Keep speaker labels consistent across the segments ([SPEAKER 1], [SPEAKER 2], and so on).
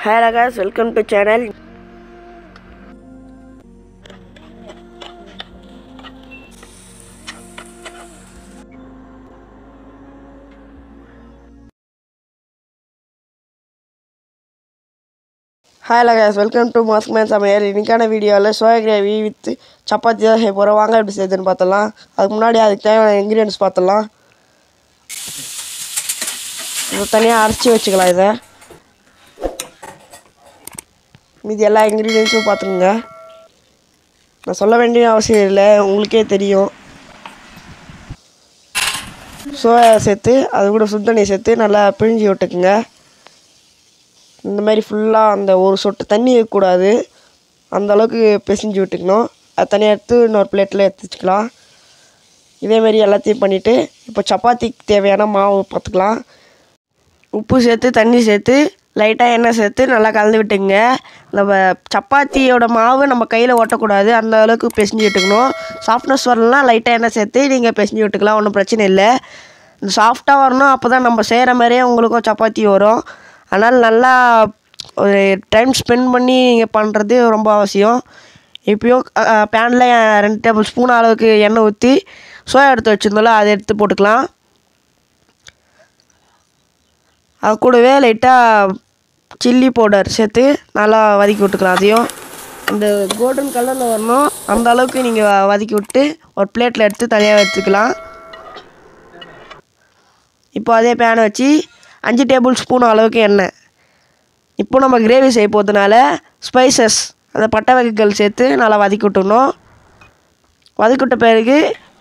[SPEAKER 1] Hello guys, welcome to channel. Hello guys, welcome to Maskman Samayal. இன்னைக்கான வீடியோல soya gravy with chapati தான் செய்ய போறோம். வாங்க எப்படி செய்யறதுன்னு பார்த்தலாம். அதுக்கு முன்னாடி அதுக்கு தேவையான இன்கிரிடியன்ட்ஸ் பார்த்தலாம். இது தனியா அரைச்சு வச்சுக்கலாம் இத. மீதி எல்லா இன்கிரிடியன்ட்ஸும் பாத்துங்க. நான் சொல்ல வேண்டிய அவசியம் இல்லை, உங்களுக்கே தெரியும். சோயா சேர்த்து அது கூட சுத்தண்ணி சேர்த்து நல்லா பிழிஞ்சு விட்டுக்குங்க. இந்த மாதிரி ஃபுல்லாக அந்த ஒரு சொட்டு தண்ணி இருக்கக்கூடாது, அந்த அளவுக்கு பிசைஞ்சு விட்டுக்கணும். அது தனியாக எடுத்து இன்னொரு பிளேட்டில் எடுத்து வச்சுக்கலாம். இதேமாரி எல்லாத்தையும் பண்ணிவிட்டு இப்போ சப்பாத்திக்கு தேவையான மாவு பார்த்துக்கலாம். உப்பு சேர்த்து தண்ணி சேர்த்து லைட்டாக எண்ணெய் சேர்த்து நல்லா கலந்து விட்டுங்க. நம்ம சப்பாத்தியோட மாவு நம்ம கையில் ஒட்டக்கூடாது, அந்த அளவுக்கு பிசைஞ்சு விட்டுக்கணும். சாஃப்ட்னஸ் வரலாம் லைட்டாக எண்ணெய் சேர்த்து நீங்கள் பிசைஞ்சு விட்டுக்கலாம், ஒன்றும் பிரச்சனை இல்லை. இந்த சாஃப்டாக வரணும், அப்போ தான் நம்ம செய்கிற மாதிரியே உங்களுக்கும் சப்பாத்தி வரும். அதனால் நல்லா ஒரு டைம் ஸ்பெண்ட் பண்ணி நீங்கள் பண்ணுறது ரொம்ப அவசியம். இப்போயும் பேனில் 2 டேபிள் ஸ்பூன் அளவுக்கு எண்ணெய் ஊற்றி சோயா எடுத்து வச்சுருந்தோம்ல அதை எடுத்து போட்டுக்கலாம். அது கூடவே லைட்டாக சில்லி பவுடர் சேர்த்து நல்லா வதக்கி விட்டுக்கலாம். அதையும் அந்த கோல்டன் கலரில் வரணும், அந்த அளவுக்கு நீங்கள் வதக்கி விட்டு ஒரு பிளேட்டில் எடுத்து தனியாக வச்சுக்கலாம். இப்போ அதே பேனை வச்சு 5 டேபிள் ஸ்பூன் அளவுக்கு எண்ணெய். இப்போ நம்ம கிரேவி செய்ய போகிறதுனால ஸ்பைசஸ் அந்த பட்டை வகைகள் சேர்த்து நல்லா வதக்கி விட்டுணும். வதக்கி விட்ட பிறகு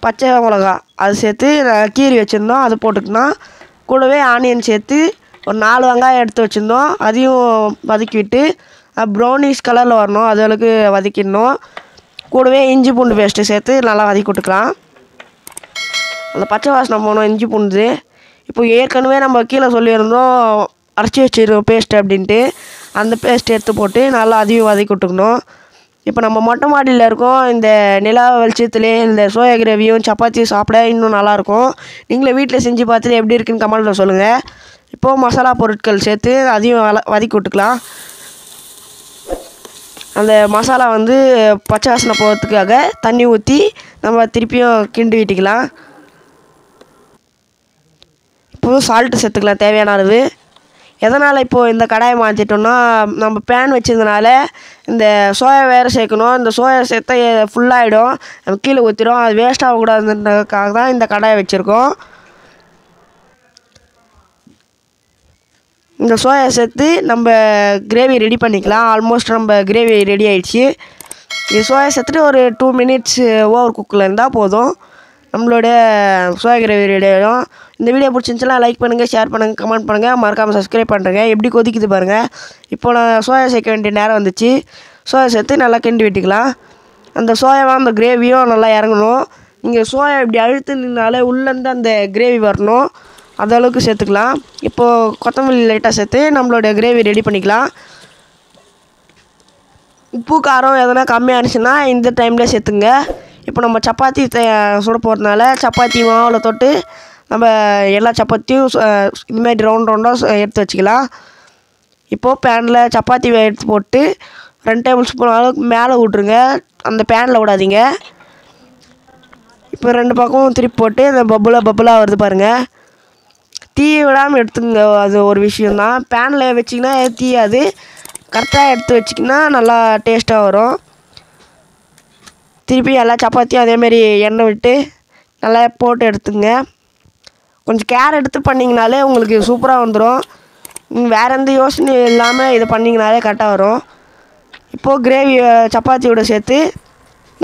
[SPEAKER 1] பச்சை மிளகா அது சேர்த்து கீரி வச்சுருந்தோம், அது போட்டுக்கணும். கூடவே ஆனியன் சேர்த்து ஒரு 4 வெங்காயம் எடுத்து வச்சுருந்தோம், அதையும் வதக்கி விட்டு ப்ரௌனிஷ் கலரில் வரணும், அது அளவுக்கு வதக்கிடணும். கூடவே இஞ்சி பூண்டு பேஸ்ட்டு சேர்த்து நல்லா வதக்கி விட்டுக்கலாம். அந்த பச்சை வாசனை போகணும் இஞ்சி பூண்டு. இப்போ ஏற்கனவே நம்ம கீழே சொல்லியிருந்தோம் அரைச்சி வச்சிருக்கோம் பேஸ்ட் அப்படின்ட்டு, அந்த பேஸ்ட் எடுத்து போட்டு நல்லா அதையும் வதக்கி விட்டுக்கணும். இப்போ நம்ம மொட்டை மாடியில் இருக்கோம், இந்த நிலா வெளிச்சத்துலேயே இந்த சோயா கிரேவியும் சப்பாத்தியும் சாப்பிட இன்னும் நல்லாயிருக்கும். நீங்களே வீட்டில் செஞ்சு பார்த்துட்டு எப்படி இருக்குன்னு கமெண்ட்டில் சொல்லுங்கள். இப்போது மசாலா பொருட்கள் சேர்த்து அதையும் வதக்கி விட்டுக்கலாம். அந்த மசாலா பச்சை வாசனை போகிறதுக்காக தண்ணி ஊற்றி நம்ம திருப்பியும் கிண்டி விட்டுக்கலாம். இப்போது சால்ட்டு சேர்த்துக்கலாம் தேவையான அளவு. எதனால் இப்போது இந்த கடாயை மாற்றிட்டோம்னா, நம்ம பேன் வச்சதுனால இந்த சோயா வேறு சேர்க்கணும். இந்த சோயா சேர்த்தா ஃபுல்லாகிடும், நம்ம கீழே ஊற்றிடும், அது வேஸ்ட் ஆகக்கூடாதுன்றதுக்காக தான் இந்த கடாயை வச்சுருக்கோம். இந்த சோயா சேர்த்து நம்ம கிரேவி ரெடி பண்ணிக்கலாம். ஆல்மோஸ்ட் நம்ம கிரேவி ரெடி ஆகிடுச்சு. இது சோயா சேர்த்துட்டு ஒரு 2 மினிட்ஸ் ஓவர் குக்கில் இருந்தால் போதும், நம்மளோட சோயா கிரேவி ரெடி ஆகிடும். இந்த வீடியோ பிடிச்சிருந்துச்சுன்னா லைக் பண்ணுங்கள், ஷேர் பண்ணுங்கள், கமெண்ட் பண்ணுங்கள், மறக்காமல் சப்ஸ்கிரைப் பண்ணுறேங்க. எப்படி கொதிக்குது பாருங்கள். இப்போ நான் சோயா சேர்க்க வேண்டிய நேரம் வந்துச்சு. சோயா சேர்த்து நல்லா கிண்டி விட்டுக்கலாம். அந்த சோயாவும் அந்த கிரேவியும் நல்லா இறங்கணும். நீங்கள் சோயா இப்படி அழுத்துனாலே உள்ளேருந்து அந்த கிரேவி வரணும், அந்த அளவுக்கு சேர்த்துக்கலாம். இப்போது கொத்தமல்லி லைட்டாக சேர்த்து நம்மளோட கிரேவி ரெடி பண்ணிக்கலாம். உப்பு காரம் எதனா கம்மியாக இருந்துச்சுன்னா இந்த டைமில் சேர்த்துங்க. இப்போ நம்ம சப்பாத்தி சுட போகிறதுனால சப்பாத்தி மாவில் தொட்டு நம்ம எல்லா சப்பாத்தியும் இதுமாதிரி ரவுண்டாக எடுத்து வச்சுக்கலாம். இப்போது பேனில் சப்பாத்தி எடுத்து போட்டு 2 டேபிள் ஸ்பூன் அளவுக்கு மேலே விட்ருங்க, அந்த பேனில் விடாதீங்க. இப்போ 2 பக்கமும் திருப்பி போட்டு அந்த பப்புலாக வருது பாருங்கள். தீ விடாமல் எடுத்துங்க, அது ஒரு விஷயந்தான். பேனில் வச்சிங்கன்னா தீயாது, கரெக்டாக எடுத்து வச்சிங்கன்னா நல்லா டேஸ்ட்டாக வரும். திருப்பி எல்லா சப்பாத்தியும் அதேமாரி எண்ணெய் விட்டு நல்லா போட்டு எடுத்துங்க. கொஞ்சம் கேர் எடுத்து பண்ணிங்கனாலே உங்களுக்கு சூப்பராக வந்துடும். வேறு எந்த யோசனையும் இல்லாமல் இதை பண்ணிங்கனாலே கரெக்டாக வரும். இப்போது கிரேவி சப்பாத்தியோட சேர்த்து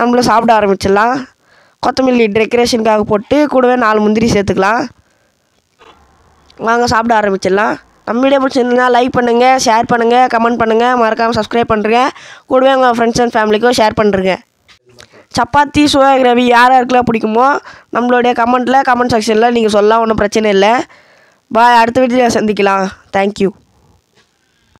[SPEAKER 1] நம்மளும் சாப்பிட ஆரம்பிச்சிடலாம். கொத்தமல்லி டெக்கரேஷனுக்காக போட்டு கூடவே 4 முந்திரி சேர்த்துக்கலாம். வாங்க சாப்பிட ஆரம்பிச்சிடலாம். நம்ம வீடியோ பிடிச்சிருந்தா லைக் பண்ணுங்கள், ஷேர் பண்ணுங்கள், கமெண்ட் பண்ணுங்கள், மறக்காமல் சப்ஸ்கிரைப் பண்ணுறேங்க. கூடவே உங்கள் ஃப்ரெண்ட்ஸ் அண்ட் ஃபேமிலிக்கும் ஷேர் பண்ணுறேங்க. சப்பாத்தி சோயா கிரேவி யாருக்கெல்லாம் பிடிக்குமோ நம்மளுடைய கமெண்ட் செக்ஷனில் நீங்கள் சொல்லலாம், ஒன்றும் பிரச்சனை இல்லை. பாய், அடுத்த வீடியோவில் சந்திக்கலாம். தேங்க்யூ.